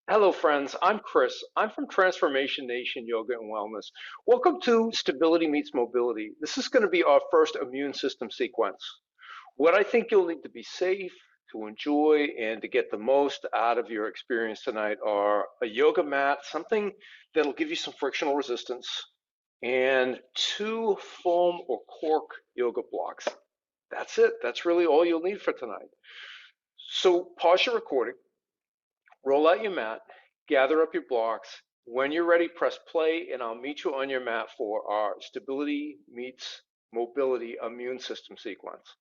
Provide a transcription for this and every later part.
Hello, friends. I'm Chris. I'm from Transformation Nation Yoga and Wellness. Welcome to Stability Meets Mobility. This is going to be our first immune system sequence. What I think you'll need to be safe, to enjoy, and to get the most out of your experience tonight are a yoga mat, something that'll give you some frictional resistance, and two foam or cork yoga blocks. That's it. That's really all you'll need for tonight. So pause your recording. Roll out your mat, gather up your blocks. When you're ready, press play, and I'll meet you on your mat for our Stability Meets Mobility Immune System sequence.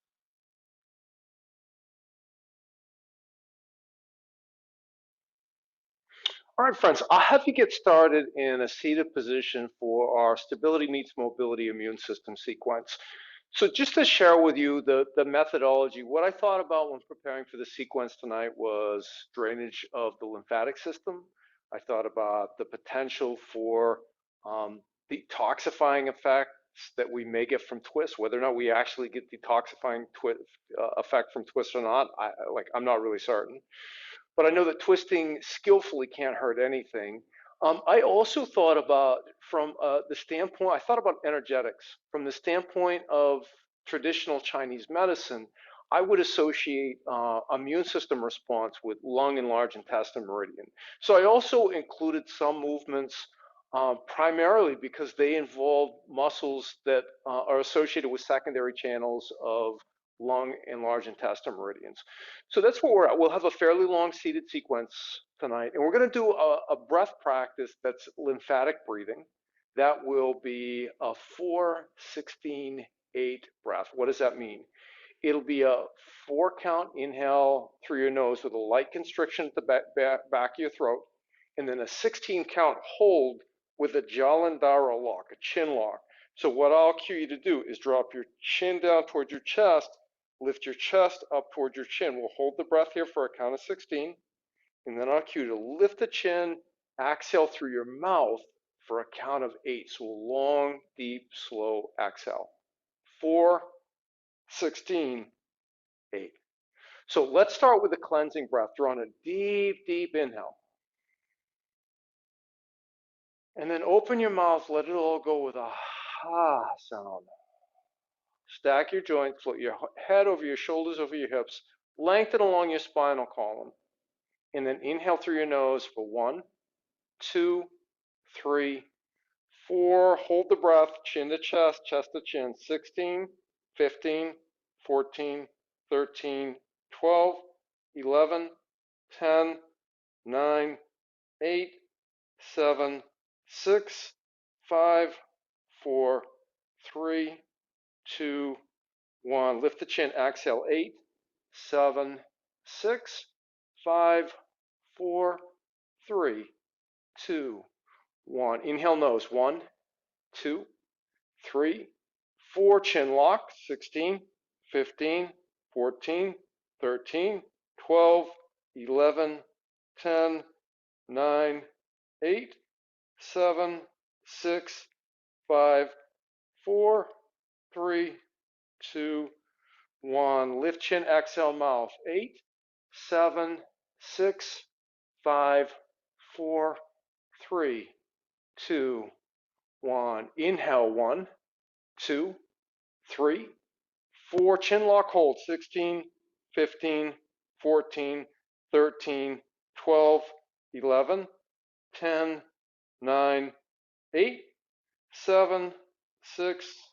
All right, friends, I'll have you get started in a seated position for our Stability Meets Mobility Immune System sequence. So just to share with you the methodology, what I thought about when preparing for the sequence tonight was drainage of the lymphatic system. I thought about the potential for detoxifying effects that we may get from twist, whether or not we actually get detoxifying effect from twist or not. I'm not really certain, but I know that twisting skillfully can't hurt anything. I also thought about I thought about energetics from the standpoint of traditional Chinese medicine. I would associate immune system response with lung and large intestine meridian. So I also included some movements primarily because they involve muscles that are associated with secondary channels of lung and large intestine meridians. So that's where we're at. We'll have a fairly long seated sequence tonight, and we're going to do a breath practice that's lymphatic breathing. That will be a 4-16-8 breath. What does that mean? It'll be a 4 count inhale through your nose with a light constriction at the back of your throat, and then a 16 count hold with a Jalandhara lock, a chin lock. So what I'll cue you to do is drop your chin down towards your chest, lift your chest up towards your chin. We'll hold the breath here for a count of 16, and then I'll cue you to lift the chin, exhale through your mouth for a count of 8. So a long, deep, slow exhale. 4, 16, 8. So let's start with the cleansing breath. Drawing a deep, deep inhale. And then open your mouth, let it all go with a ha sound. Stack your joints, float your head over your shoulders, over your hips, lengthen along your spinal column. And then inhale through your nose for 1, 2, 3, 4. Hold the breath, chin to chest, chest to chin. 16, 15, 14, 13, 12, 11, 10, 9, 8, 7, 6, 5, 4, 3, 2, 1. Lift the chin, exhale. 8, 7, 6, 5, 4, 3, 2, 1. Inhale nose. 1, 2, 3, 4. Chin lock. 16, 15, 14, 13, 12, 11, 10, 9, 8, 7, 6, 5, 4, 3, 2, 1. Lift chin, exhale mouth. 8, 7, 6, 5, 4, 3, 2, 1. Inhale. 1, 2, 3, 4. Chin lock hold. 16, 15, 14, 13, 12, 11, 10, 9, 8, 7, 6,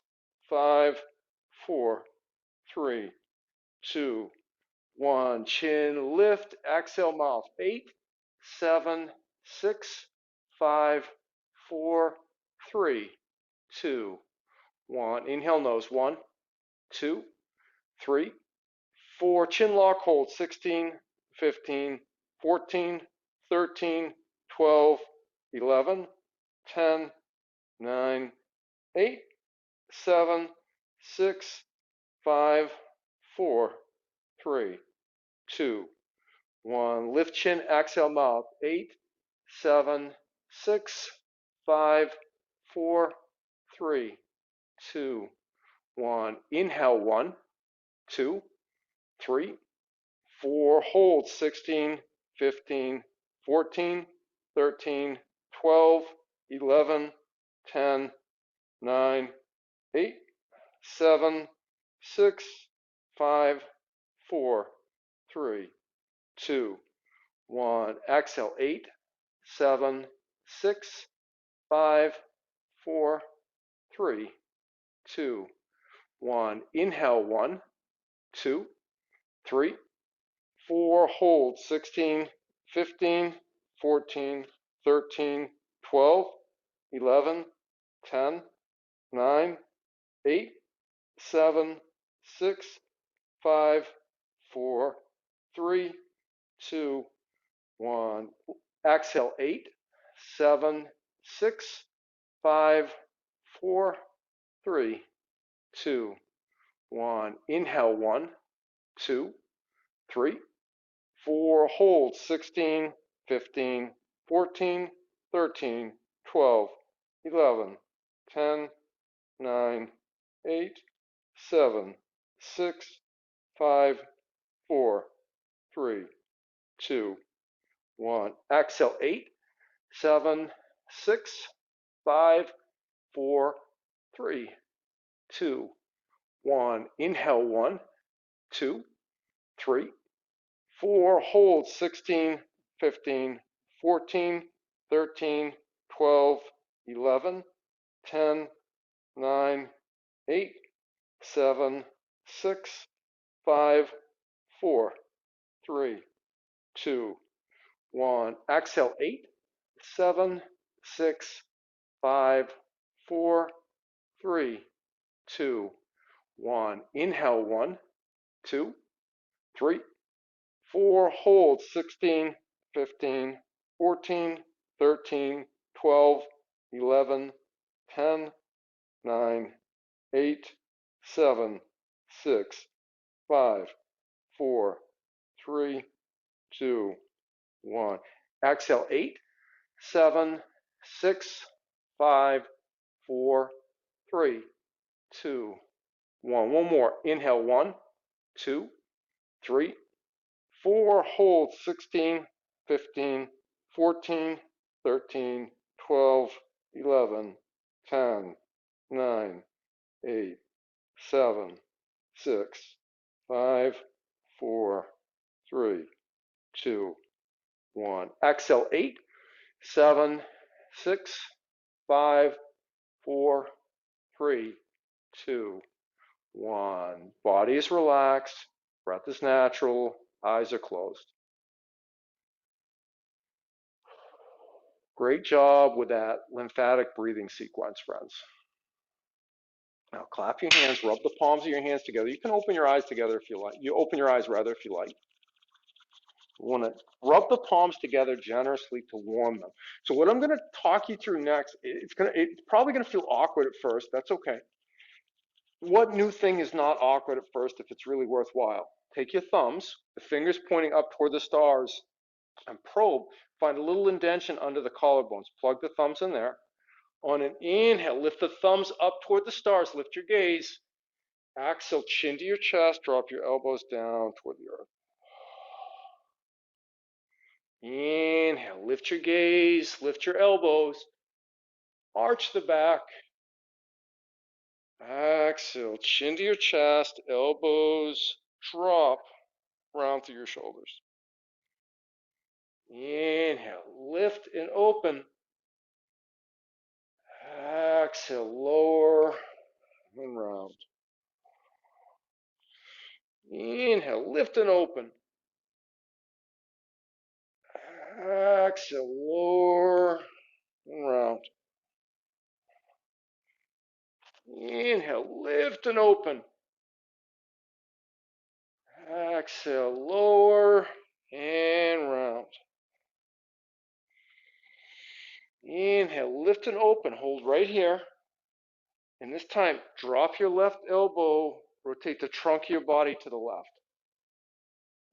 5, 4, 3, 2, 1. Chin lift, exhale mouth. 8, 7, 6, 5, 4, 3, 2, 1. Inhale nose. 1, 2, 3, 4. Chin lock hold. 16, 15, 14, 13, 12, 11, 10, 9, 8, 7, 6, 5, 4, 3, 2, 1. Lift chin, exhale mouth. 8, 7, 6, 5, 4, 3, 2, 1. Inhale. 1, 2, 3, 4. Hold. 16, 15, 14, 13, 12, 11, 10, 9, 8, 7, 6, 5, 4, 3, 2, 1. Exhale, 8, 7, 6, 5, 4, 3, 2, 1. Inhale, 1, 2, 3, 4. Hold, 16, 15, 14, 13, 12, 11, 10, 9, 8, 7, 6, 5, 4, 3, 2, 1. Exhale, 8, 7, 6, 5, 4, 3, 2, 1. Inhale, 1, 2, 3, 4. Hold, 16, 15, 14, 13, 12, 11, 10, 9, 8, 7, 6, 5, 4, 3, 2, 1. Exhale, 8, 7, 6, 5, 4, 3, 2, 1. Inhale, 1, 2, 3, 4. Hold, 16, 15, 14, 13, 12, 11, 10, 9, 8, 7, 6, 5, 4, 3, 2, 1. Exhale, 8, 7, 6, 5, 4, 3, 2, 1. Inhale, 1, 2, 3, 4. Hold, 16, 15, 14, 13, 12, 11, 10, 9, 8, 7, 6, 5, 4, 3, 2, 1. Exhale, 8, 7, 6, 5, 4, 3, 2, 1. One more. Inhale, 1, 2, 3, 4. Hold, 16, 15, 14, 13, 12, 11, 10, 9, 8, 7, 6, 5, 4, 3, 2, 1. Exhale, 8, 7, 6, 5, 4, 3, 2, 1. Body is relaxed, breath is natural, eyes are closed. Great job with that lymphatic breathing sequence, friends. Now clap your hands, rub the palms of your hands together. You can open your eyes together if you like. You open your eyes rather if you like. You want to rub the palms together generously to warm them. So what I'm going to talk you through next, it's probably going to feel awkward at first. That's okay. What new thing is not awkward at first if it's really worthwhile? Take your thumbs, the fingers pointing up toward the stars, and probe. Find a little indentation under the collarbones. Plug the thumbs in there. On an inhale, lift the thumbs up toward the stars. Lift your gaze. Exhale, chin to your chest. Drop your elbows down toward the earth. Inhale, lift your gaze. Lift your elbows. Arch the back. Exhale, chin to your chest. Elbows drop round through your shoulders. Inhale, lift and open. Exhale, lower and round. Inhale, lift and open. Exhale, lower and round. Inhale, lift and open. Exhale, lower and round. Inhale, lift and open. Hold right here. And this time, drop your left elbow. Rotate the trunk of your body to the left.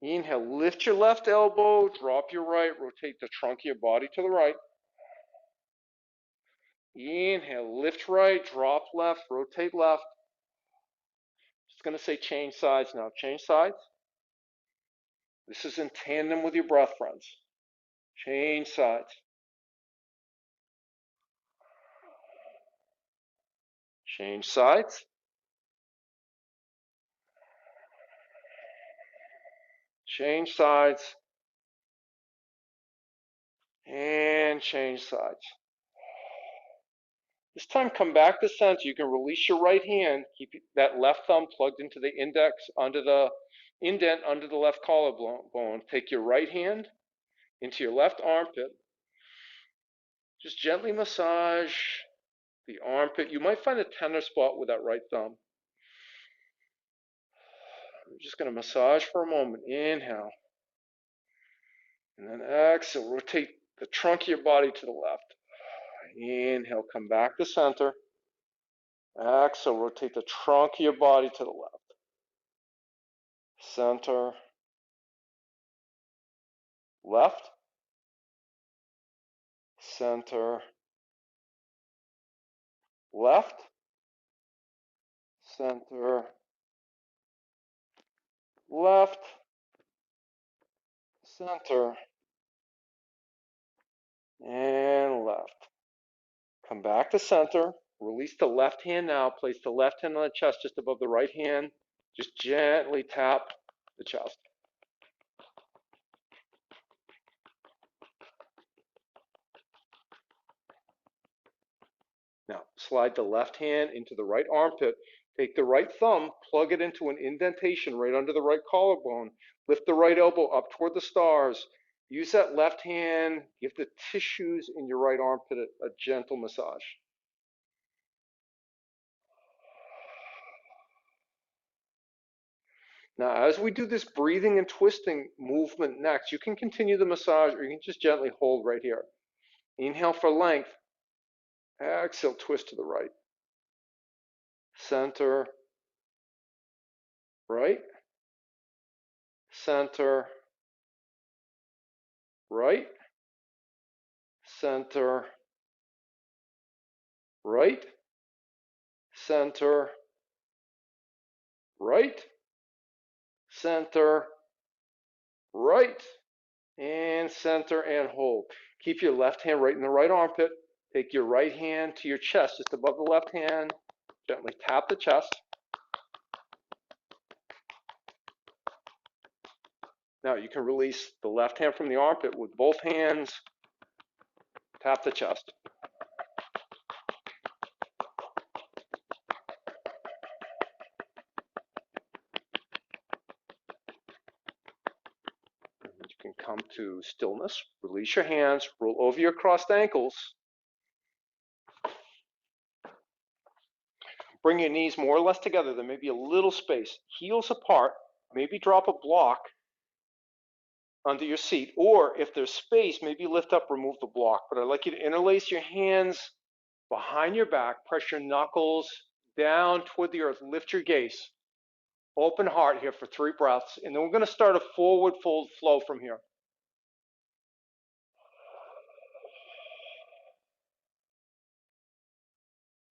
Inhale, lift your left elbow. Drop your right. Rotate the trunk of your body to the right. Inhale, lift right. Drop left. Rotate left. Just going to say change sides now. Change sides. This is in tandem with your breath, friends. Change sides. Change sides. Change sides. And change sides. This time come back to center. You can release your right hand. Keep that left thumb plugged into the index under the indent under the left collarbone. Take your right hand into your left armpit. Just gently massage the armpit. You might find a tender spot with that right thumb. I'm just going to massage for a moment. Inhale. And then exhale. Rotate the trunk of your body to the left. Inhale. Come back to center. Exhale. Rotate the trunk of your body to the left. Center. Left. Center. Left. Center. Left. Center. And left. Come back to center. Release the left hand now. Place the left hand on the chest just above the right hand. Just gently tap the chest. Now, slide the left hand into the right armpit. Take the right thumb, plug it into an indentation right under the right collarbone. Lift the right elbow up toward the stars. Use that left hand. Give the tissues in your right armpit a gentle massage. Now, as we do this breathing and twisting movement next, you can continue the massage or you can just gently hold right here. Inhale for length. Exhale, twist to the right. Center. Right. Center. Right. Center. Right. Center. Right. Center. Right. And center and hold. Keep your left hand right in the right armpit. Take your right hand to your chest, just above the left hand. Gently tap the chest. Now you can release the left hand from the armpit with both hands. Tap the chest. You can come to stillness. Release your hands. Roll over your crossed ankles. Bring your knees more or less together. There may be a little space. Heels apart. Maybe drop a block under your seat. Or if there's space, maybe lift up, remove the block. But I'd like you to interlace your hands behind your back. Press your knuckles down toward the earth. Lift your gaze. Open heart here for 3 breaths. And then we're going to start a forward fold flow from here.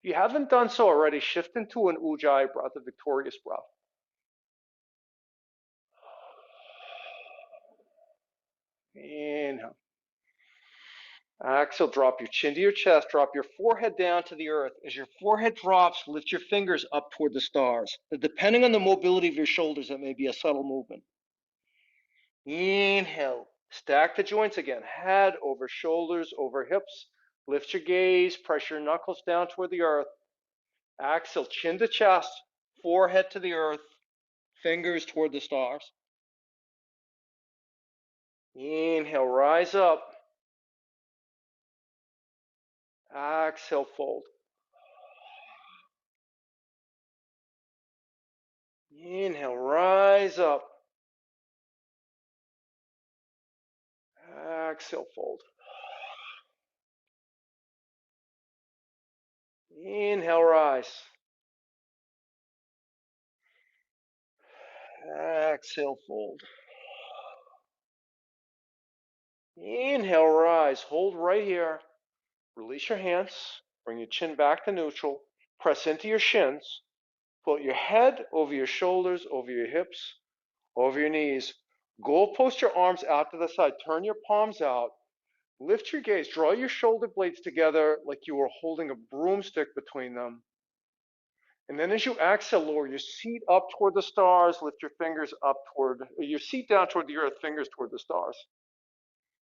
If you haven't done so already, shift into an Ujjayi breath, a victorious breath. Inhale. Exhale, drop your chin to your chest, drop your forehead down to the earth. As your forehead drops, lift your fingers up toward the stars. Depending on the mobility of your shoulders, that may be a subtle movement. Inhale. Stack the joints again. Head over shoulders, over hips. Lift your gaze, press your knuckles down toward the earth. Exhale, chin to chest, forehead to the earth, fingers toward the stars. Inhale, rise up. Exhale, fold. Inhale, rise up. Exhale, fold. Inhale, rise. Exhale, fold. Inhale, rise. Hold right here. Release your hands. Bring your chin back to neutral. Press into your shins. Put your head over your shoulders, over your hips, over your knees. Goal post your arms out to the side. Turn your palms out. Lift your gaze. Draw your shoulder blades together like you were holding a broomstick between them. And then as you exhale, lower your seat up toward the stars. Lift your fingers up toward, your seat down toward the earth, fingers toward the stars.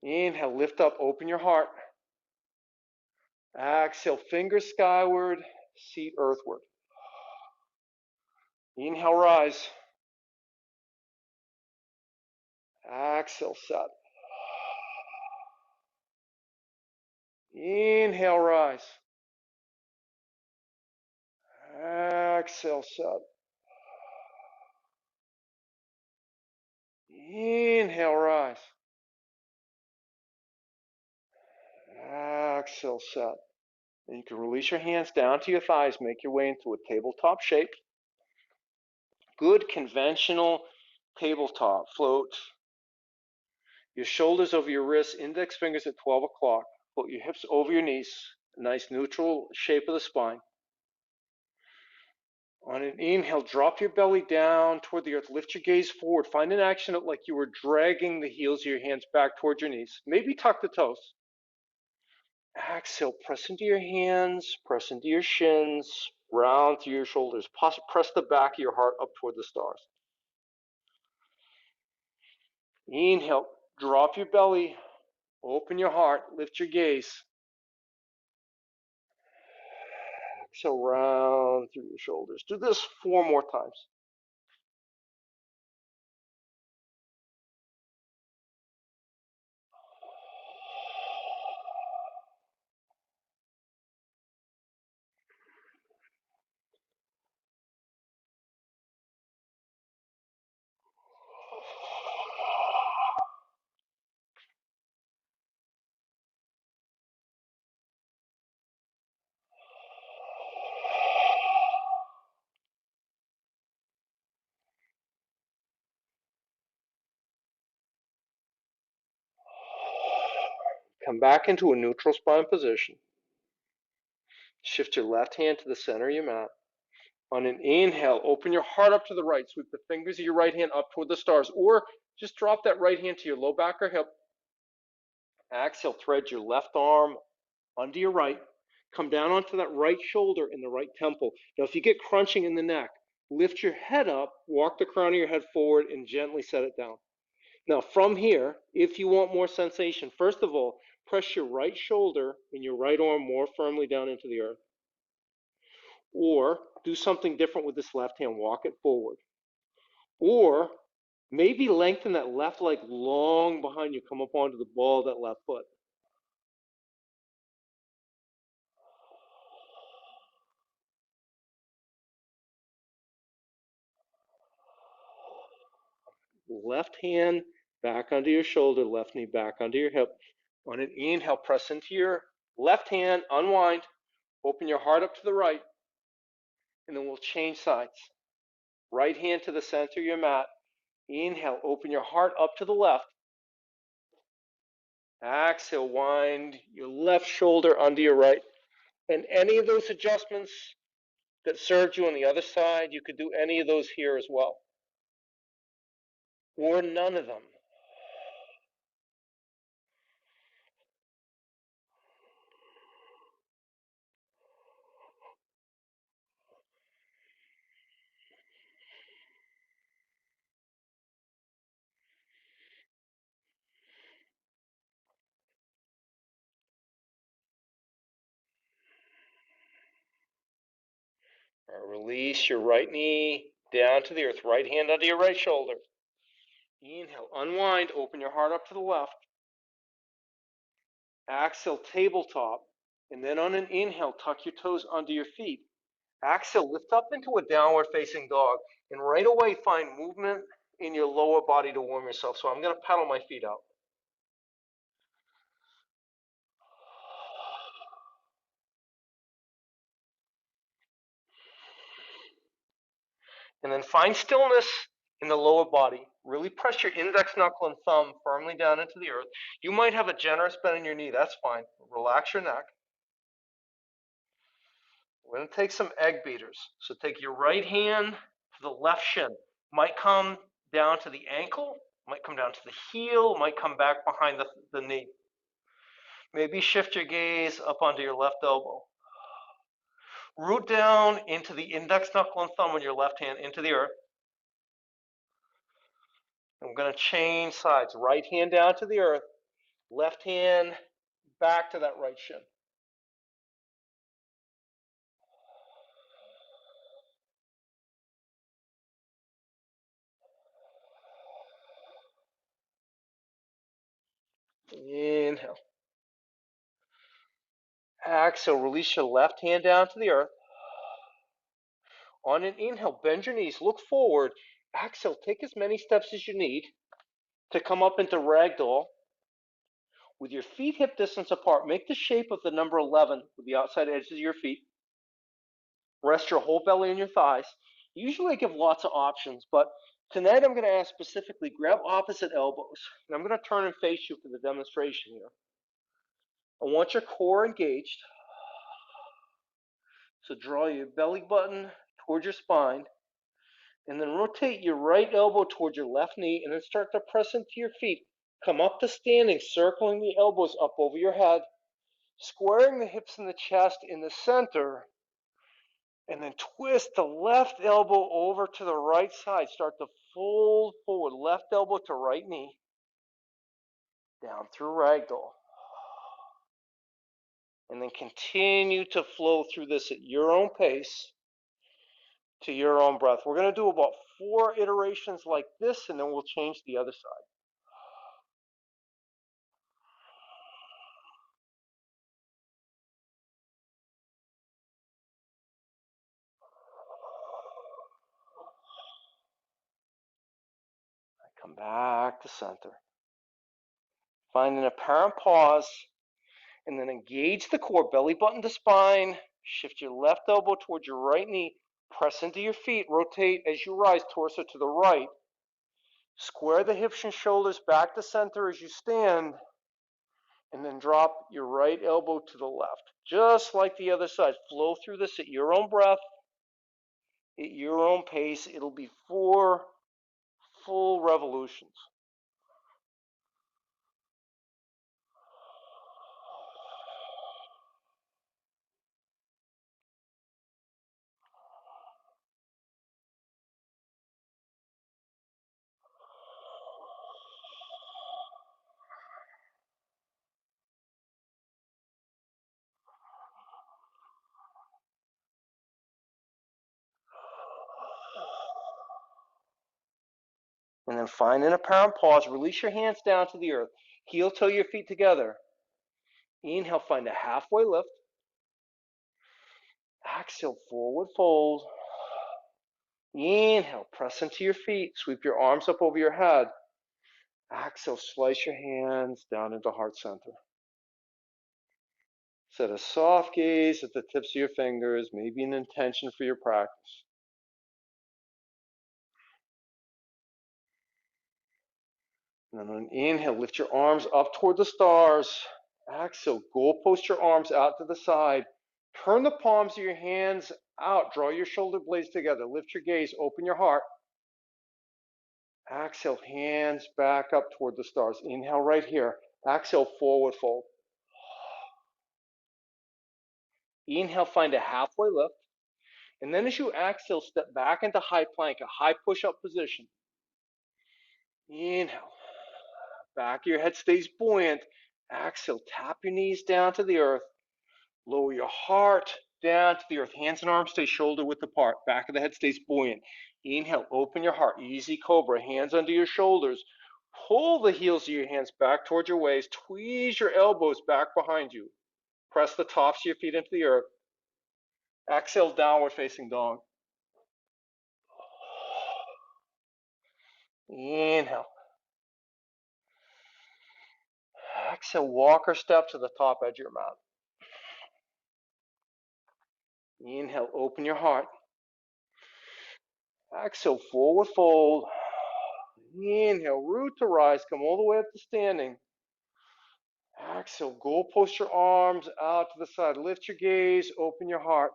Inhale, lift up, open your heart. Exhale, fingers skyward, seat earthward. Inhale, rise. Exhale, set. Inhale, rise. Exhale, set. Inhale, rise. Exhale, set. And you can release your hands down to your thighs, make your way into a tabletop shape. Good conventional tabletop. Float your shoulders over your wrists, index fingers at 12 o'clock. Float your hips over your knees. A nice neutral shape of the spine. On an inhale, drop your belly down toward the earth. Lift your gaze forward. Find an action like you were dragging the heels of your hands back toward your knees. Maybe tuck the toes. Exhale, press into your hands, press into your shins, round through your shoulders. Press the back of your heart up toward the stars. Inhale, drop your belly, open your heart, lift your gaze. Exhale, round through your shoulders. Do this 4 more times. Come back into a neutral spine position. Shift your left hand to the center of your mat. On an inhale, open your heart up to the right. Sweep the fingers of your right hand up toward the stars, or just drop that right hand to your low back or hip. Exhale, thread your left arm under your right. Come down onto that right shoulder and the right temple. Now, if you get crunching in the neck, lift your head up, walk the crown of your head forward, and gently set it down. Now, from here, if you want more sensation, first of all, press your right shoulder and your right arm more firmly down into the earth. Or do something different with this left hand, walk it forward. Or maybe lengthen that left leg long behind you, come up onto the ball of that left foot. Left hand back under your shoulder, left knee back under your hip. On an inhale, press into your left hand, unwind, open your heart up to the right, and then we'll change sides. Right hand to the center of your mat. Inhale, open your heart up to the left. Exhale, wind your left shoulder under your right. And any of those adjustments that served you on the other side, you could do any of those here as well. Or none of them. Release your right knee down to the earth. Right hand under your right shoulder. Inhale, unwind, open your heart up to the left. Exhale, tabletop. And then on an inhale, tuck your toes under your feet. Exhale, lift up into a downward facing dog. And right away, find movement in your lower body to warm yourself. So I'm going to pedal my feet out. And then find stillness in the lower body. Really press your index knuckle and thumb firmly down into the earth. You might have a generous bend in your knee. That's fine. Relax your neck. We're going to take some egg beaters. So take your right hand to the left shin. Might come down to the ankle, might come down to the heel, might come back behind the knee. Maybe shift your gaze up onto your left elbow. Root down into the index knuckle and thumb on your left hand into the earth. I'm going to change sides. Right hand down to the earth. Left hand back to that right shin. Inhale. Exhale, release your left hand down to the earth. On an inhale, bend your knees, look forward. Exhale, take as many steps as you need to come up into ragdoll. With your feet hip distance apart, make the shape of the number 11 with the outside edges of your feet. Rest your whole belly on your thighs. Usually I give lots of options, but tonight I'm going to ask specifically, grab opposite elbows. And I'm going to turn and face you for the demonstration here. I want your core engaged. So draw your belly button towards your spine, and then rotate your right elbow towards your left knee, and then start to press into your feet. Come up to standing, circling the elbows up over your head, squaring the hips and the chest in the center, and then twist the left elbow over to the right side. Start to fold forward, left elbow to right knee, down through ragdoll. And then continue to flow through this at your own pace, to your own breath. We're going to do about 4 iterations like this, and then we'll change the other side. Come back to center. Find an apparent pause, and then engage the core, belly button to spine. Shift your left elbow towards your right knee. Press into your feet. Rotate as you rise, torso to the right. Square the hips and shoulders back to center as you stand, and then drop your right elbow to the left. Just like the other side. Flow through this at your own breath, at your own pace. It'll be 4 full revolutions. And then find an apparent pause. Release your hands down to the earth. Heel toe your feet together. Inhale, find a halfway lift. Exhale, forward fold. Inhale, press into your feet. Sweep your arms up over your head. Exhale, slice your hands down into heart center. Set a soft gaze at the tips of your fingers, maybe an intention for your practice. And then on an inhale, lift your arms up toward the stars. Exhale, goalpost your arms out to the side. Turn the palms of your hands out. Draw your shoulder blades together. Lift your gaze. Open your heart. Exhale, hands back up toward the stars. Inhale right here. Exhale, forward fold. Inhale, find a halfway lift. And then as you exhale, step back into high plank, a high push-up position. Inhale. Back of your head stays buoyant. Exhale, tap your knees down to the earth. Lower your heart down to the earth. Hands and arms stay shoulder width apart. Back of the head stays buoyant. Inhale, open your heart. Easy cobra. Hands under your shoulders. Pull the heels of your hands back towards your waist. Tweeze your elbows back behind you. Press the tops of your feet into the earth. Exhale, downward facing dog. Inhale. Exhale, walk or step to the top edge of your mat. Inhale, open your heart. Exhale, forward fold. Inhale, root to rise. Come all the way up to standing. Exhale, goalpost your arms out to the side. Lift your gaze, open your heart.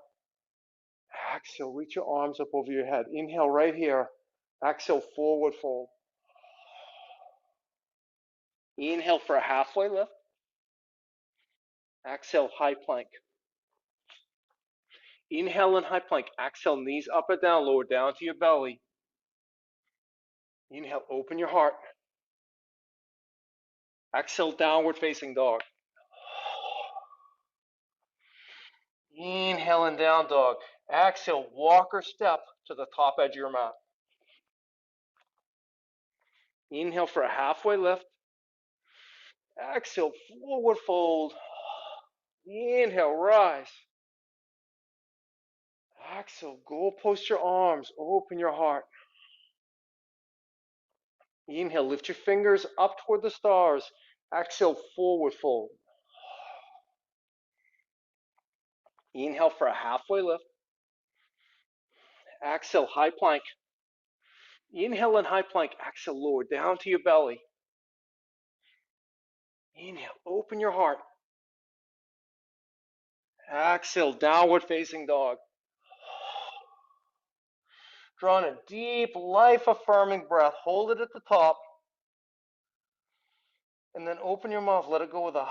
Exhale, reach your arms up over your head. Inhale right here. Exhale, forward fold. Inhale for a halfway lift. Exhale, high plank. Inhale in high plank. Exhale, knees up and down, lower down to your belly. Inhale, open your heart. Exhale, downward facing dog. Inhale and down dog. Exhale, walk or step to the top edge of your mat. Inhale for a halfway lift. Exhale, forward fold. Inhale, rise. Exhale, go post your arms, open your heart. Inhale, lift your fingers up toward the stars. Exhale, forward fold. Inhale for a halfway lift. Exhale, high plank. Inhale in high plank. Exhale, lower down to your belly. Inhale, open your heart. Exhale, downward facing dog. Draw in a deep, life-affirming breath. Hold it at the top. And then open your mouth. Let it go with a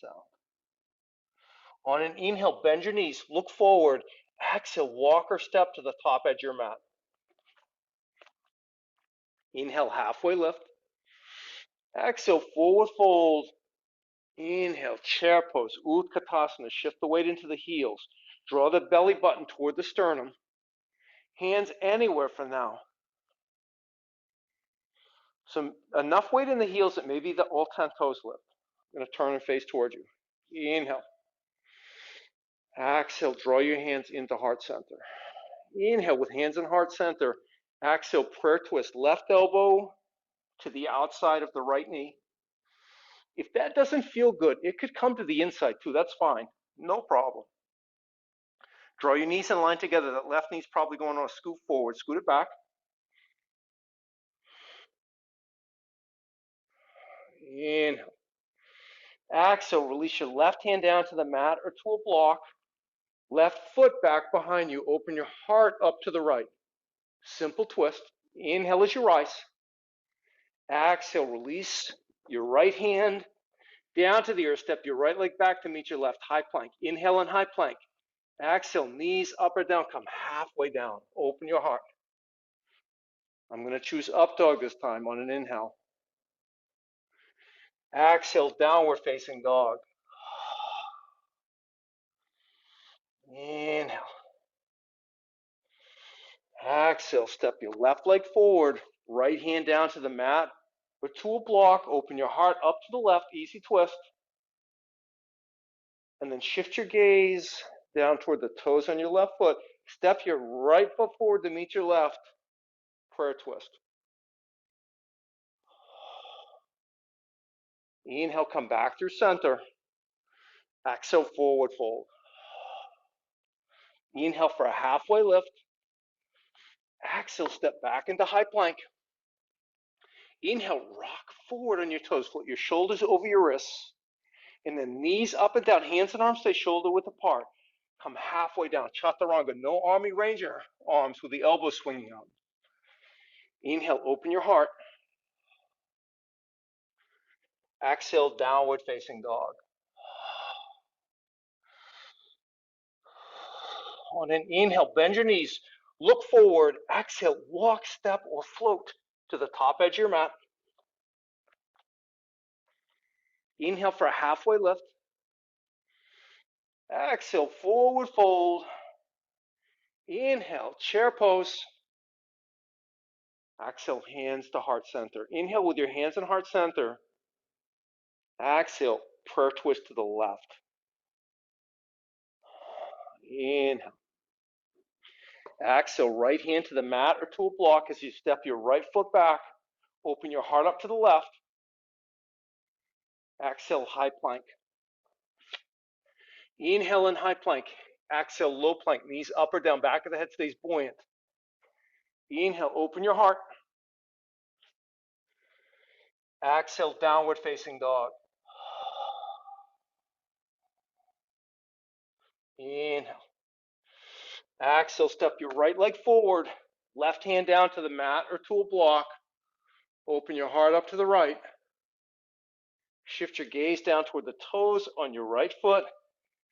sound. On an inhale, bend your knees. Look forward. Exhale, walk or step to the top edge of your mat. Inhale, halfway lift. Exhale, forward fold. Inhale, chair pose, Utkatasana. Shift the weight into the heels. Draw the belly button toward the sternum. Hands anywhere for now. So enough weight in the heels that maybe all 10 toes lift. I'm going to turn and face towards you. Inhale. Exhale, draw your hands into heart center. Inhale with hands in heart center. Exhale, prayer twist. Left elbow to the outside of the right knee. If that doesn't feel good, it could come to the inside too. That's fine. No problem. Draw your knees in line together. That left knee's probably going on a scoot forward. Scoot it back. Inhale. Exhale, release your left hand down to the mat or to a block. Left foot back behind you. Open your heart up to the right. Simple twist. Inhale as you rise. Exhale, release your right hand down to the earth. Step your right leg back to meet your left. High plank. Inhale and high plank. Exhale, knees up or down. Come halfway down. Open your heart. I'm going to choose up dog this time on an inhale. Exhale, downward facing dog. Inhale. Exhale, step your left leg forward, right hand down to the mat or to a block. Open your heart up to the left, easy twist. And then shift your gaze down toward the toes on your left foot. Step your right foot forward to meet your left, prayer twist. Inhale, come back through center. Exhale, forward fold. Inhale for a halfway lift. Exhale, step back into high plank. Inhale, rock forward on your toes. Float your shoulders over your wrists. And then knees up and down. Hands and arms stay shoulder width apart. Come halfway down. Chaturanga. No Army Ranger arms with the elbows swinging out. Inhale, open your heart. Exhale, downward facing dog. On an inhale, bend your knees. Look forward. Exhale, walk, step, or float to the top edge of your mat. Inhale for a halfway lift. Exhale, forward fold. Inhale, chair pose. Exhale, hands to heart center. Inhale with your hands in heart center. Exhale, prayer twist to the left. Inhale. Exhale, right hand to the mat or to a block as you step your right foot back. Open your heart up to the left. Exhale, high plank. Inhale in high plank. Exhale, low plank. Knees up or down. Back of the head stays buoyant. Inhale, open your heart. Exhale, downward facing dog. Inhale. Exhale, step your right leg forward. Left hand down to the mat or to a block. Open your heart up to the right. Shift your gaze down toward the toes on your right foot.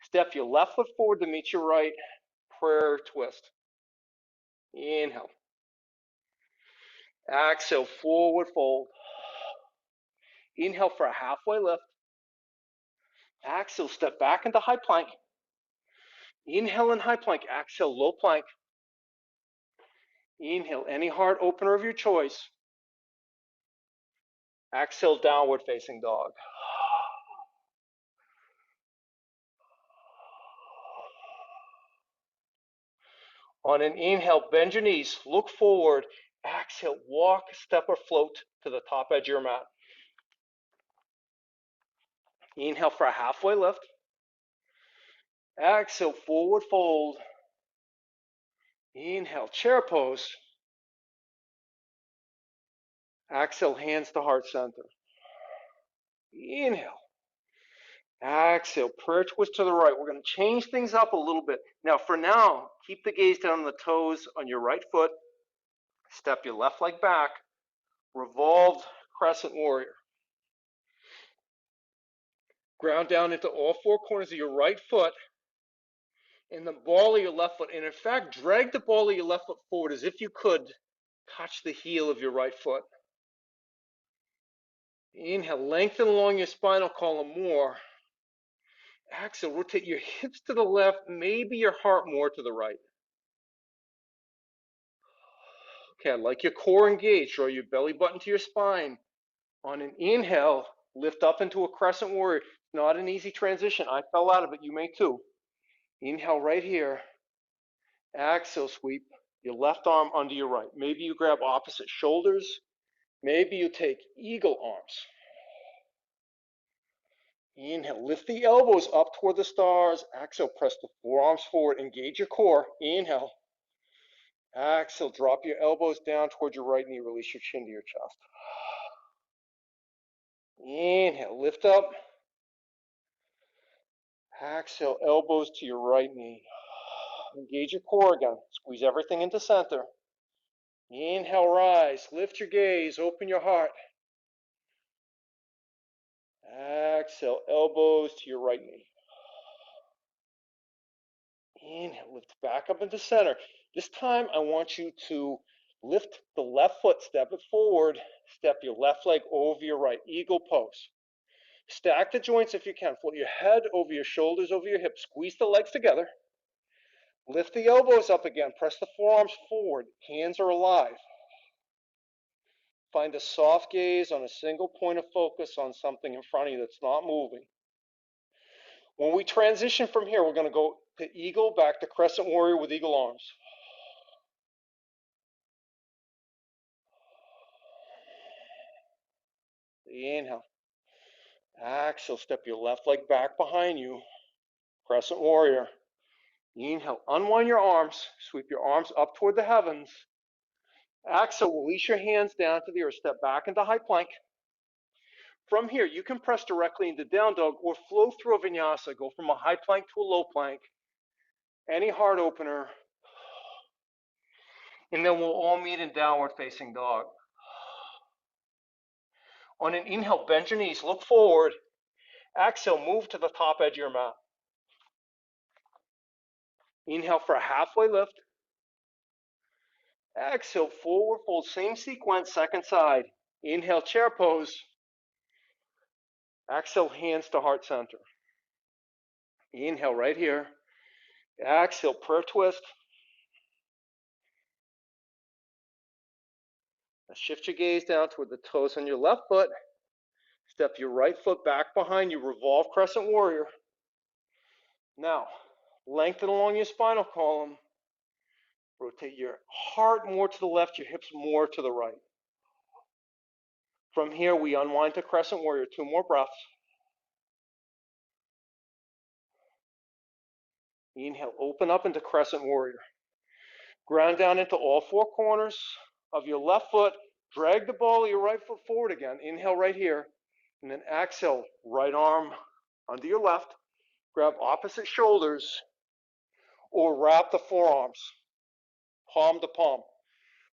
Step your left foot forward to meet your right. Prayer twist. Inhale. Exhale, forward fold. Inhale for a halfway lift. Exhale, step back into high plank. Inhale in high plank. Exhale, low plank. Inhale, any heart opener of your choice. Exhale, downward facing dog. On an inhale, bend your knees, look forward. Exhale, walk, step, or float to the top edge of your mat. Inhale for a halfway lift. Exhale, forward fold. Inhale, chair pose. Exhale, hands to heart center. Inhale. Exhale, prayer twist to the right. We're going to change things up a little bit. Now, for now, keep the gaze down on the toes on your right foot. Step your left leg back. Revolved crescent warrior. Ground down into all four corners of your right foot and the ball of your left foot. And in fact, drag the ball of your left foot forward as if you could touch the heel of your right foot. Inhale, lengthen along your spinal column more. Exhale, rotate your hips to the left, maybe your heart more to the right. Okay, I like your core engaged. Draw your belly button to your spine. On an inhale, lift up into a crescent warrior. Not an easy transition. I fell out of it. You may too. Inhale right here. Exhale, sweep your left arm under your right. Maybe you grab opposite shoulders. Maybe you take eagle arms. Inhale, lift the elbows up toward the stars. Exhale, press the forearms forward. Engage your core. Inhale. Exhale, drop your elbows down toward your right knee. Release your chin to your chest. Inhale, lift up. Exhale, elbows to your right knee. Engage your core again. Squeeze everything into center. Inhale, rise. Lift your gaze. Open your heart. Exhale, elbows to your right knee. Inhale, lift back up into center. This time, I want you to lift the left foot, step it forward, step your left leg over your right, eagle pose. Stack the joints if you can. Float your head over your shoulders, over your hips. Squeeze the legs together. Lift the elbows up again. Press the forearms forward. Hands are alive. Find a soft gaze on a single point of focus on something in front of you that's not moving. When we transition from here, we're going to go to eagle, back to crescent warrior with eagle arms. Inhale. Exhale, step your left leg back behind you. Crescent warrior. Inhale, unwind your arms. Sweep your arms up toward the heavens. Exhale, release your hands down to the earth. Step back into high plank. From here, you can press directly into down dog or flow through a vinyasa. Go from a high plank to a low plank. Any heart opener. And then we'll all meet in downward facing dog. On an inhale, bend your knees, look forward. Exhale, move to the top edge of your mat. Inhale for a halfway lift. Exhale, forward fold, same sequence, second side. Inhale, chair pose. Exhale, hands to heart center. Inhale right here. Exhale, prayer twist. Now shift your gaze down toward the toes on your left foot. Step your right foot back behind you, revolve crescent warrior. Now, lengthen along your spinal column. Rotate your heart more to the left, your hips more to the right. From here, we unwind to crescent warrior. 2 more breaths. Inhale, open up into crescent warrior. Ground down into all 4 corners of your left foot. Drag the ball of your right foot forward again. Inhale right here. And then exhale, right arm under your left. Grab opposite shoulders or wrap the forearms, palm to palm.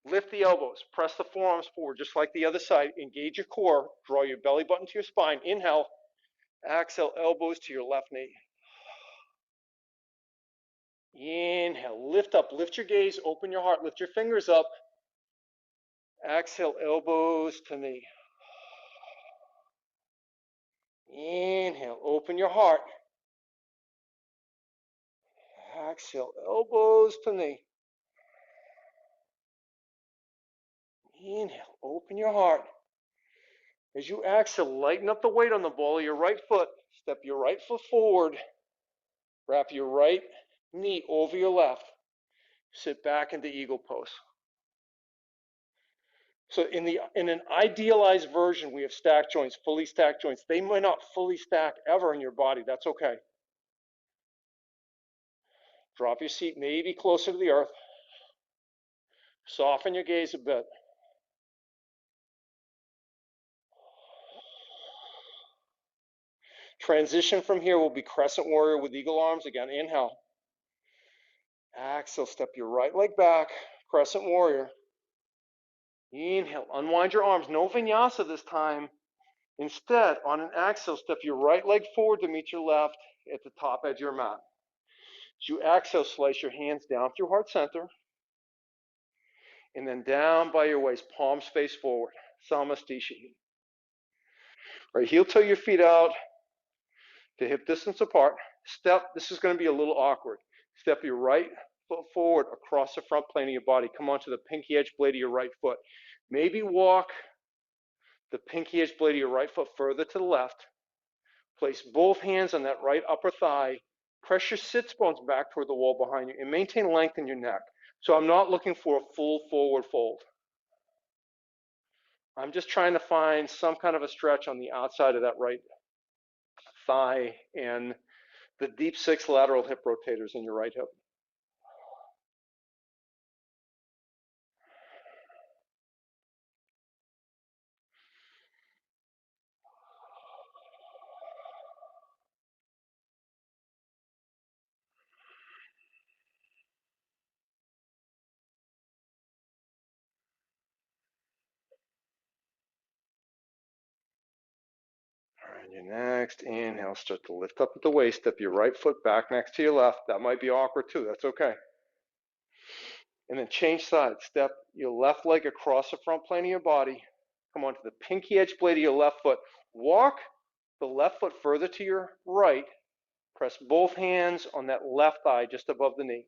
Lift the elbows. Press the forearms forward just like the other side. Engage your core. Draw your belly button to your spine. Inhale. Exhale, elbows to your left knee. Inhale, lift up, lift your gaze, open your heart, lift your fingers up. Exhale, elbows to knee. Inhale, open your heart. Exhale, elbows to knee. Inhale, open your heart. As you exhale, lighten up the weight on the ball of your right foot. Step your right foot forward. Wrap your right knee over your left. Sit back into eagle pose. So in an idealized version, we have stacked joints, fully stacked joints. They might not fully stack ever in your body. That's okay. Drop your seat maybe closer to the earth. Soften your gaze a bit. Transition from here will be crescent warrior with eagle arms. Again, inhale. Exhale, step your right leg back, crescent warrior. Inhale, unwind your arms. No vinyasa this time. Instead, on an exhale, step your right leg forward to meet your left at the top edge of your mat. As you exhale, slice your hands down through heart center. And then down by your waist, palms face forward. Samasthiti. Right, heel toe your feet out to hip distance apart. Step, this is going to be a little awkward. Step your right foot forward across the front plane of your body. Come onto the pinky edge blade of your right foot. Maybe walk the pinky edge blade of your right foot further to the left. Place both hands on that right upper thigh. Press your sits bones back toward the wall behind you and maintain length in your neck. So I'm not looking for a full forward fold. I'm just trying to find some kind of a stretch on the outside of that right thigh and the deep six lateral hip rotators in your right hip. All right, your next inhale, start to lift up at the waist. Step your right foot back next to your left. That might be awkward too. That's okay. And then change sides. Step your left leg across the front plane of your body. Come onto the pinky edge blade of your left foot. Walk the left foot further to your right. Press both hands on that left thigh just above the knee.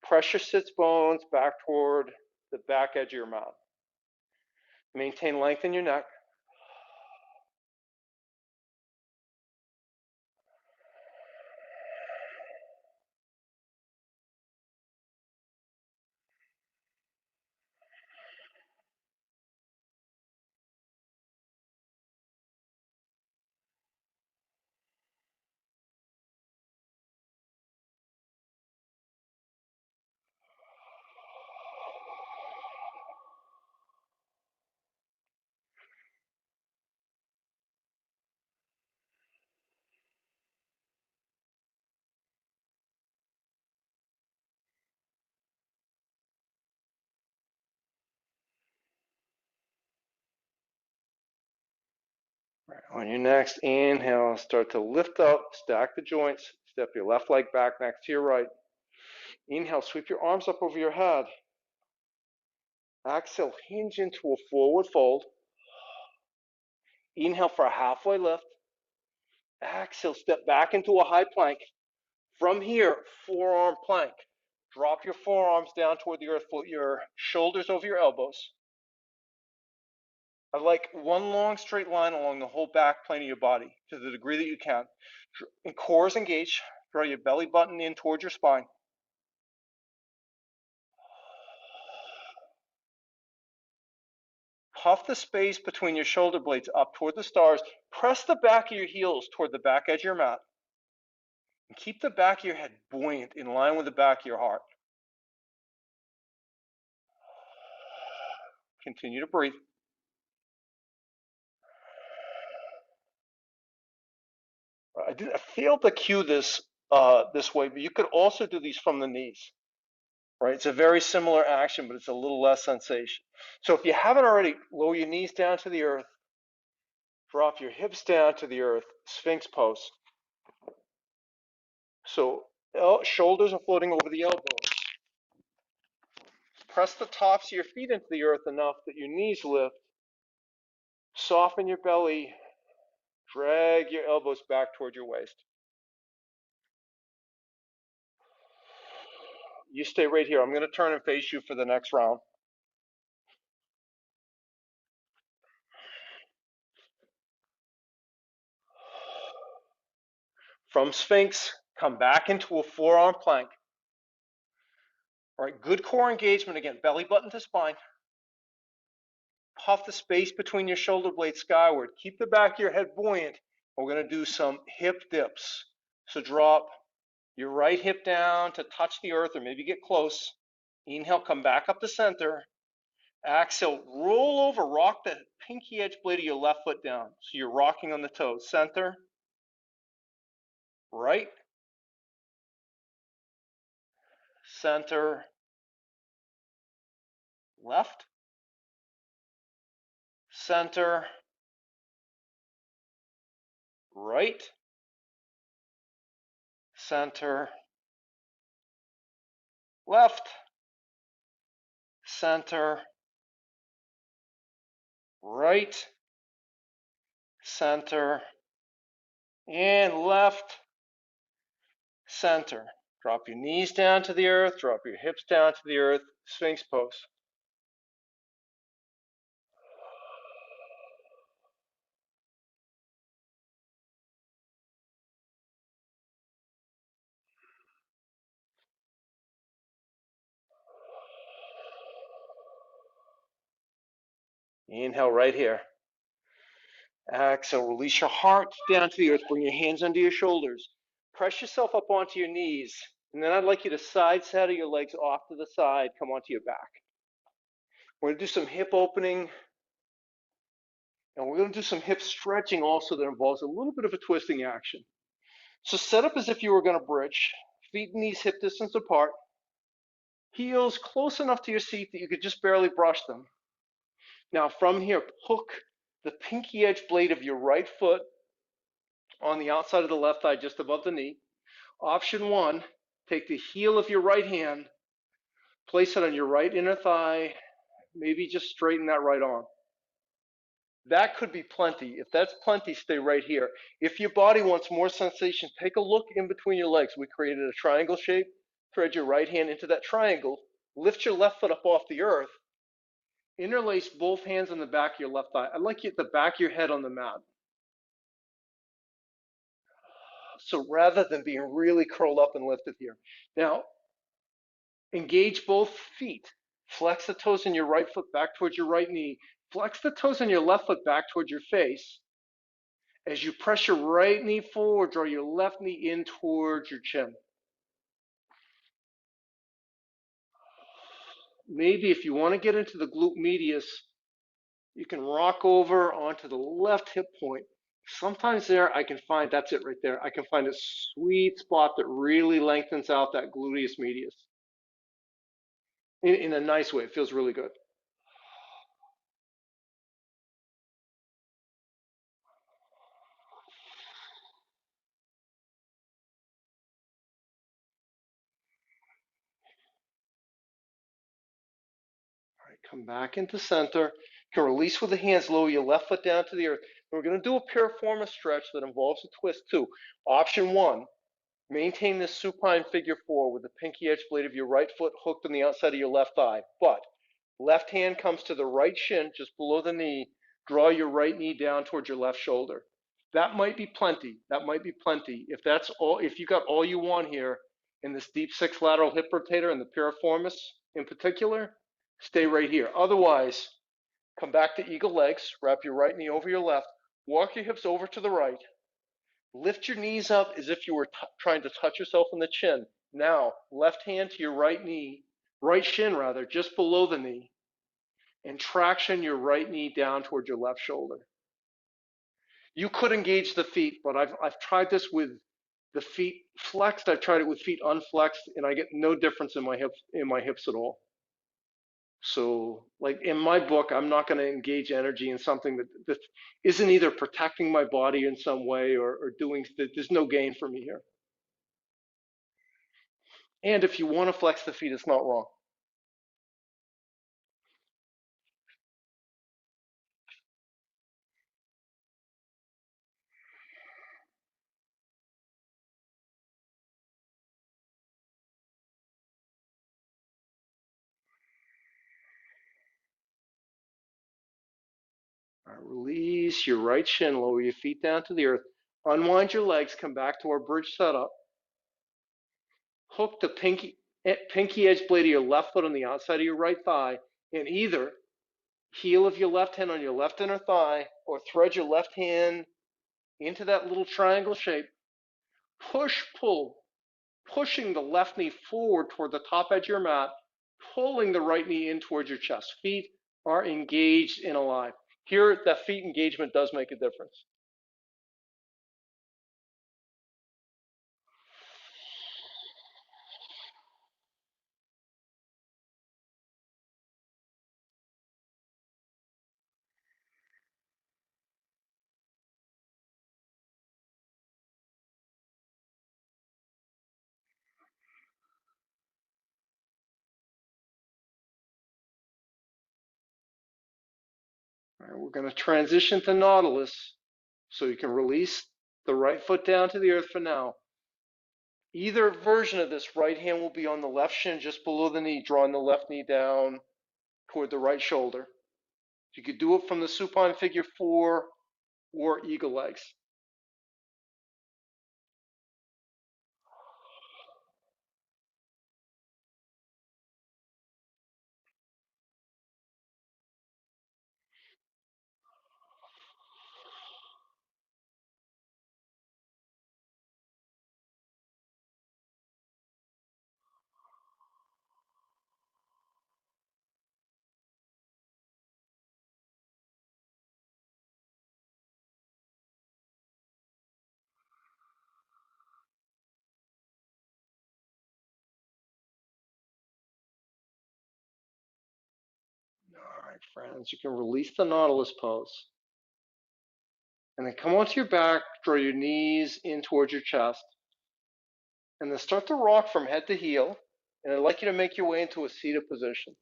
Press your sits bones back toward the back edge of your mouth. Maintain length in your neck. On your next inhale, start to lift up, stack the joints, step your left leg back next to your right. Inhale, sweep your arms up over your head. Exhale, hinge into a forward fold. Inhale for a halfway lift. Exhale, step back into a high plank. From here, forearm plank. Drop your forearms down toward the earth, put your shoulders over your elbows. I like one long straight line along the whole back plane of your body to the degree that you can. And core is engaged. Draw your belly button in towards your spine. Puff the space between your shoulder blades up toward the stars. Press the back of your heels toward the back edge of your mat. And keep the back of your head buoyant in line with the back of your heart. Continue to breathe. I failed to cue this this way, but you could also do these from the knees. Right? It's a very similar action, but it's a little less sensation. So if you haven't already, lower your knees down to the earth. Drop your hips down to the earth, Sphinx pose. So shoulders are floating over the elbows. Press the tops of your feet into the earth enough that your knees lift. Soften your belly. Drag your elbows back toward your waist. You stay right here. I'm going to turn and face you for the next round. From Sphinx, come back into a forearm plank. All right, good core engagement again, belly button to spine. Puff the space between your shoulder blades skyward. Keep the back of your head buoyant. We're going to do some hip dips. So drop your right hip down to touch the earth or maybe get close. Inhale, come back up to center. Exhale, roll over, rock the pinky edge blade of your left foot down. So you're rocking on the toes. Center, right, center, left, center, right, center, left, center, right, center, and left, center. Drop your knees down to the earth, drop your hips down to the earth, Sphinx pose. Inhale right here. Exhale, release your heart down to the earth. Bring your hands under your shoulders. Press yourself up onto your knees. And then I'd like you to side saddle your legs off to the side. Come onto your back. We're going to do some hip opening. And we're going to do some hip stretching also that involves a little bit of a twisting action. So set up as if you were going to bridge. Feet and knees hip distance apart. Heels close enough to your seat that you could just barely brush them. Now from here, hook the pinky edge blade of your right foot on the outside of the left thigh, just above the knee. Option one, take the heel of your right hand, place it on your right inner thigh, maybe just straighten that right arm. That could be plenty. If that's plenty, stay right here. If your body wants more sensation, take a look in between your legs. We created a triangle shape. Thread your right hand into that triangle. Lift your left foot up off the earth. Interlace both hands on the back of your left thigh. I'd like you at the back of your head on the mat. So rather than being really curled up and lifted here. Now, engage both feet. Flex the toes in your right foot back towards your right knee. Flex the toes in your left foot back towards your face. As you press your right knee forward, draw your left knee in towards your chin. Maybe if you want to get into the glute medius, you can rock over onto the left hip point. Sometimes there I can find, that's it right there, I can find a sweet spot that really lengthens out that gluteus medius in a nice way. It feels really good. All right, come back into center. You can release with the hands, lower your left foot down to the earth. And we're going to do a piriformis stretch that involves a twist too. Option one, maintain this supine figure four with the pinky edge blade of your right foot hooked on the outside of your left thigh. But left hand comes to the right shin, just below the knee. Draw your right knee down towards your left shoulder. That might be plenty. That might be plenty. If that's all, if you got all you want here in this deep six lateral hip rotator and the piriformis in particular, stay right here. Otherwise, come back to eagle legs. Wrap your right knee over your left. Walk your hips over to the right. Lift your knees up as if you were trying to touch yourself on the chin. Now, left hand to your right knee, right shin rather, just below the knee, and traction your right knee down towards your left shoulder. You could engage the feet, but I've tried this with the feet flexed. I've tried it with feet unflexed, and I get no difference in my hips at all. So, like in my book, I'm not going to engage energy in something that isn't either protecting my body in some way or doing, there's no gain for me here. And if you want to flex the feet, it's not wrong. All right, release your right shin, lower your feet down to the earth. Unwind your legs, come back to our bridge setup. Hook the pinky edge blade of your left foot on the outside of your right thigh, and either heel of your left hand on your left inner thigh, or thread your left hand into that little triangle shape. Push, pull, pushing the left knee forward toward the top edge of your mat, pulling the right knee in towards your chest. Feet are engaged and alive. Here, that feet engagement does make a difference. All right, we're going to transition to Nautilus so you can release the right foot down to the earth for now. Either version of this, right hand will be on the left shin just below the knee, drawing the left knee down toward the right shoulder. You could do it from the supine figure 4 or eagle legs. All right, friends, you can release the Nautilus pose. And then come onto your back, draw your knees in towards your chest. And then start to rock from head to heel. And I'd like you to make your way into a seated position.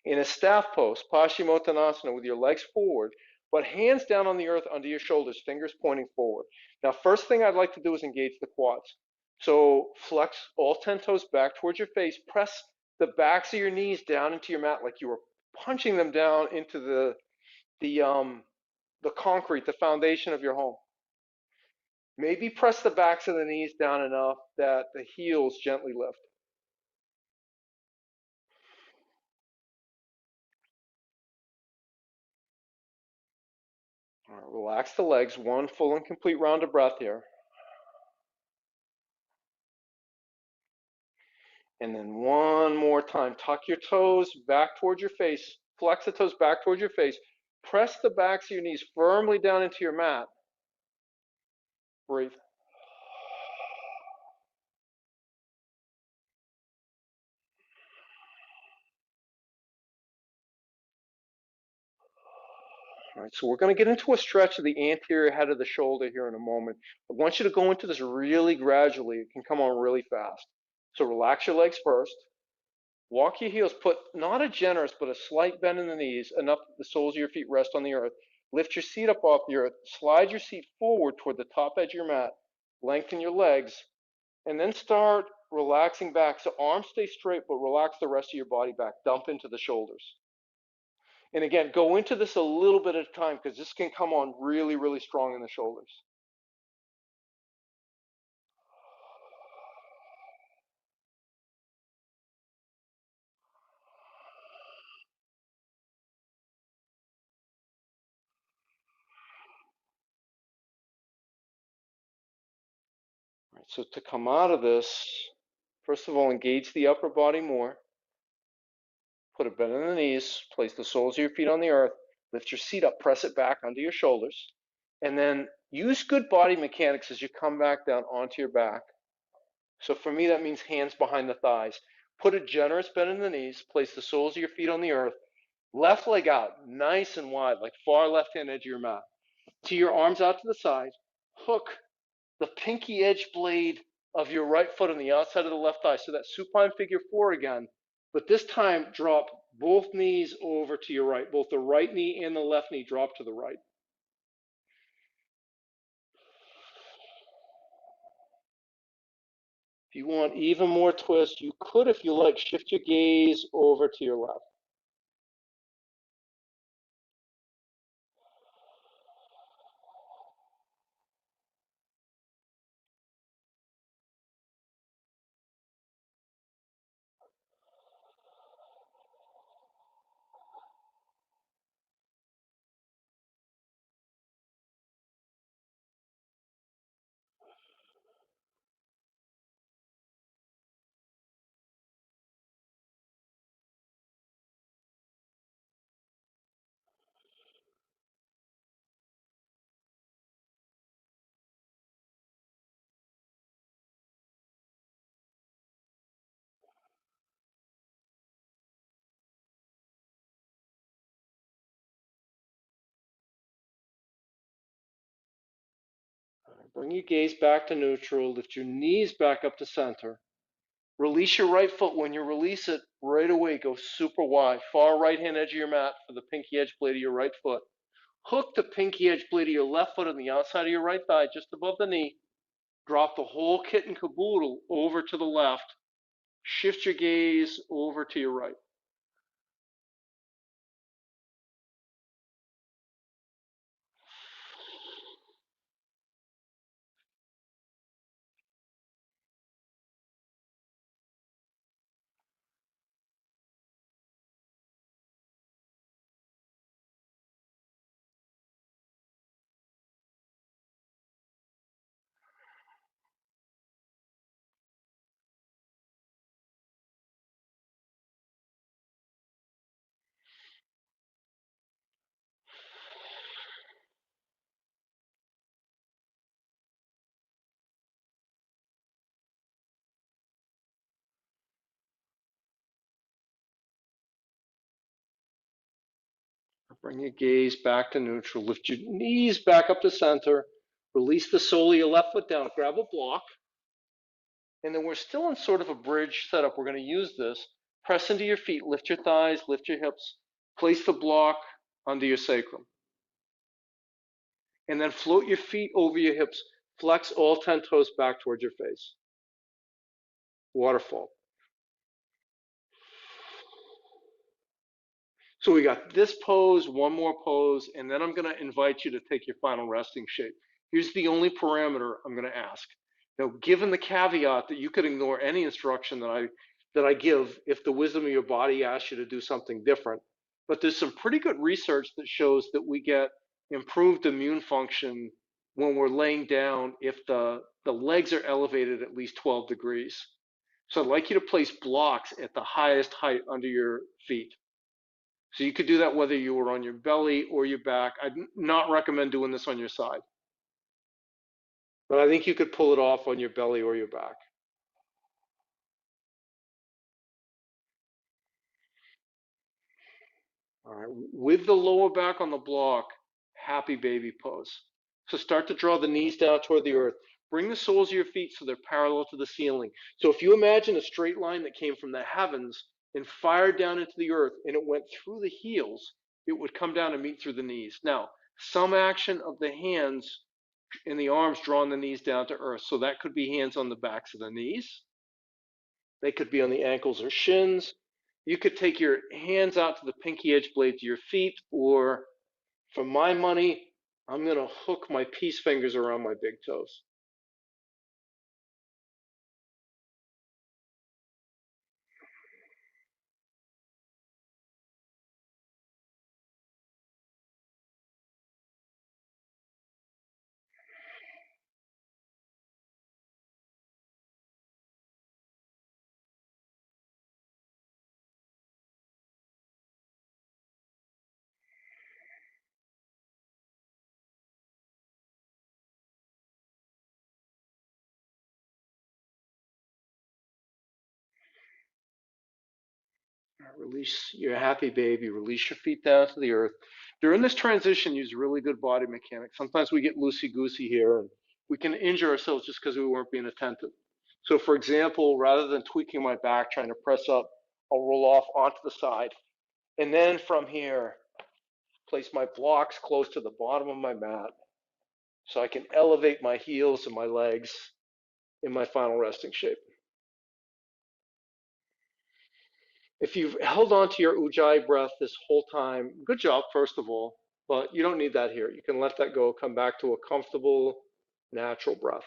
In a staff pose, Paschimottanasana, with your legs forward, but hands down on the earth under your shoulders, fingers pointing forward. Now, first thing I'd like to do is engage the quads. So flex all 10 toes back towards your face. Press the backs of your knees down into your mat like you were punching them down into the concrete, the foundation of your home. Maybe press the backs of the knees down enough that the heels gently lift. All right, relax the legs, one full and complete round of breath here. And then one more time, tuck your toes back towards your face, flex the toes back towards your face, press the backs of your knees firmly down into your mat. Breathe. All right, so we're going to get into a stretch of the anterior head of the shoulder here in a moment. I want you to go into this really gradually. It can come on really fast. So relax your legs first. Walk your heels, put not a generous, but a slight bend in the knees, enough that the soles of your feet rest on the earth. Lift your seat up off the earth, slide your seat forward toward the top edge of your mat, lengthen your legs, and then start relaxing back. So arms stay straight, but relax the rest of your body back. Dump into the shoulders. And again, go into this a little bit at a time because this can come on really, really strong in the shoulders. All right, so to come out of this, first of all, engage the upper body more. Put a bend in the knees, place the soles of your feet on the earth, lift your seat up, press it back under your shoulders, and then use good body mechanics as you come back down onto your back. So for me, that means hands behind the thighs. Put a generous bend in the knees. Place the soles of your feet on the earth. Left leg out, nice and wide, like far left-hand edge of your mat. Tee your arms out to the side. Hook the pinky edge blade of your right foot on the outside of the left thigh. So that supine figure four again. But this time, drop both knees over to your right. Both the right knee and the left knee drop to the right. If you want even more twist, you could, if you like, shift your gaze over to your left. Bring your gaze back to neutral. Lift your knees back up to center. Release your right foot. When you release it, right away, go super wide. Far right-hand edge of your mat for the pinky edge blade of your right foot. Hook the pinky edge blade of your left foot on the outside of your right thigh, just above the knee. Drop the whole kit and caboodle over to the left. Shift your gaze over to your right. Bring your gaze back to neutral. Lift your knees back up to center. Release the sole of your left foot down. Grab a block. And then we're still in sort of a bridge setup. We're going to use this. Press into your feet. Lift your thighs. Lift your hips. Place the block under your sacrum. And then float your feet over your hips. Flex all 10 toes back towards your face. Waterfall. So we got this pose, one more pose, and then I'm going to invite you to take your final resting shape. Here's the only parameter I'm going to ask. Now, given the caveat that you could ignore any instruction that I give if the wisdom of your body asks you to do something different, but there's some pretty good research that shows that we get improved immune function when we're laying down if the legs are elevated at least 12 degrees. So I'd like you to place blocks at the highest height under your feet. So you could do that whether you were on your belly or your back. I'd not recommend doing this on your side, but I think you could pull it off on your belly or your back. All right, with the lower back on the block, happy baby pose. So start to draw the knees down toward the earth. Bring the soles of your feet so they're parallel to the ceiling. So if you imagine a straight line that came from the heavens and fired down into the earth and it went through the heels, it would come down and meet through the knees. Now, some action of the hands and the arms drawing the knees down to earth. So that could be hands on the backs of the knees. They could be on the ankles or shins. You could take your hands out to the pinky edge blades of your feet, or for my money, I'm going to hook my peace fingers around my big toes. Release your happy baby. Release your feet down to the earth. During this transition, use really good body mechanics. Sometimes we get loosey-goosey here, and we can injure ourselves just because we weren't being attentive. So, for example, rather than tweaking my back, trying to press up, I'll roll off onto the side. And then from here, place my blocks close to the bottom of my mat so I can elevate my heels and my legs in my final resting shape. If you've held on to your Ujjayi breath this whole time, good job, first of all, but you don't need that here. You can let that go, come back to a comfortable, natural breath.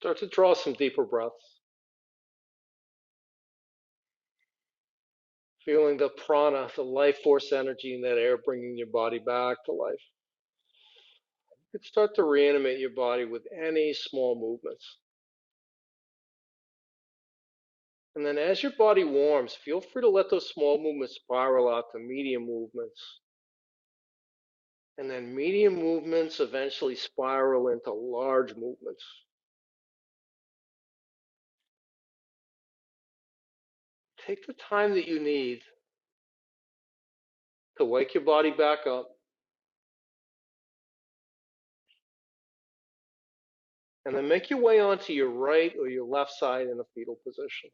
Start to draw some deeper breaths, feeling the prana, the life force energy in that air, bringing your body back to life. You can start to reanimate your body with any small movements. And then as your body warms, feel free to let those small movements spiral out to medium movements. And then medium movements eventually spiral into large movements. Take the time that you need to wake your body back up, and then make your way onto your right or your left side in a fetal position.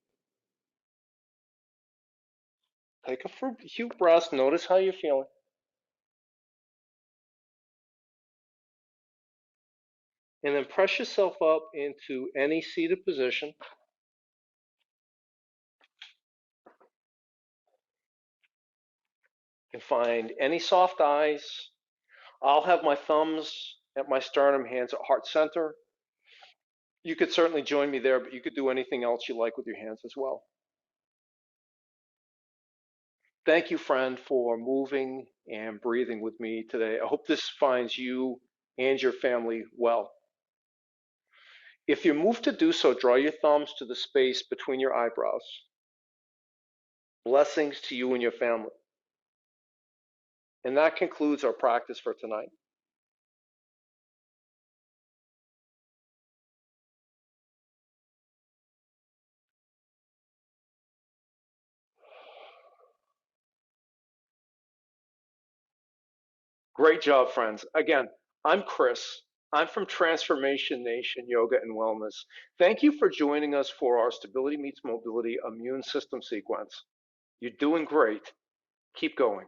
Take a few breaths, notice how you're feeling. And then press yourself up into any seated position. And find any soft eyes. I'll have my thumbs at my sternum, hands at heart center. You could certainly join me there, but you could do anything else you like with your hands as well. Thank you, friend, for moving and breathing with me today. I hope this finds you and your family well. If you move to do so, draw your thumbs to the space between your eyebrows. Blessings to you and your family. And that concludes our practice for tonight. Great job, friends. Again, I'm Chris. I'm from Transformation Nation Yoga and Wellness. Thank you for joining us for our Stability Meets Mobility Immune System sequence. You're doing great. Keep going.